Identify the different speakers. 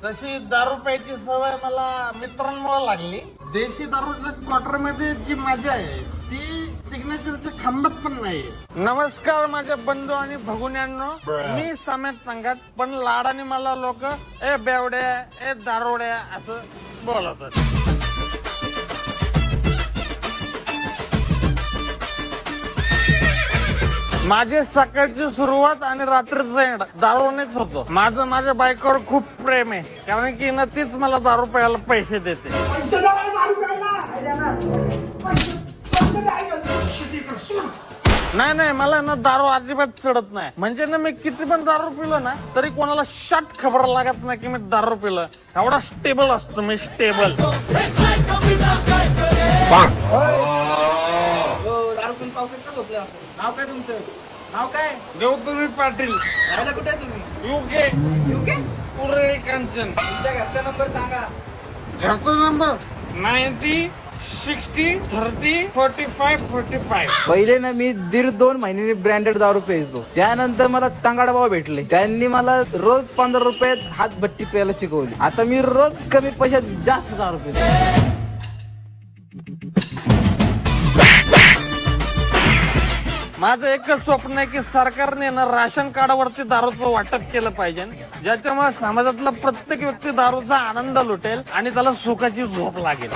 Speaker 1: तशी दारू प्यायची सवय मला मित्रांमुळे लागली. देशी दारूच्या क्वार्टर मध्ये जी मजा आहे ती सिग्नेचरच्या खांबात पण नाही. नमस्कार माझ्या बंधू आणि भगुन्यांनो, मी समेत सांगत पण लाडाने मला लोक ए बेवड्या ए दारोड्या असं बोलवतात. माझी सकाळची सुरुवात आणि रात्रीचं एंड दारूनेच होतो. माझं माझ्या बायकोवर खूप प्रेम आहे, कारण की ना तीच मला दारू प्यायला पैसे देते. नाही मला ना दारू अजिबात चढत नाही. म्हणजे ना मी किती पण दारू पिलो ना तरी कोणाला शट खबर लागत नाही की मी दारू पिलं. एवढा स्टेबल असतो मी, स्टेबल.
Speaker 2: दारू पिऊन पावसात का झोपले असं? नाव काय तुमचं? नाव काय?
Speaker 1: गौतमी पाटील,
Speaker 2: राहायला कुठे आहे तुम्ही?
Speaker 1: UK
Speaker 2: UK?
Speaker 1: पुरळी कांचन.
Speaker 2: तुमच्या घरचा नंबर सांगा.
Speaker 1: घरचा नंबर 9060304545.
Speaker 3: पहिले ना मी 1.5-2 महिन्यांनी ब्रँडेड दारू प्यायचो. त्यानंतर मला तांगाडा भाऊ भेटले, त्यांनी मला रोज 15 रुपयात हातभट्टी प्यायला शिकवली. आता मी रोज कमी पैशात जास्त दारू पितो.
Speaker 1: माझं एकच स्वप्न आहे की सरकारने ना राशन कार्डावरती दारूचं वाटप केलं पाहिजे, ज्याच्यामुळे समाजातला प्रत्येक व्यक्ती दारूचा आनंद लुटेल आणि त्याला सुखाची झोप लागेल.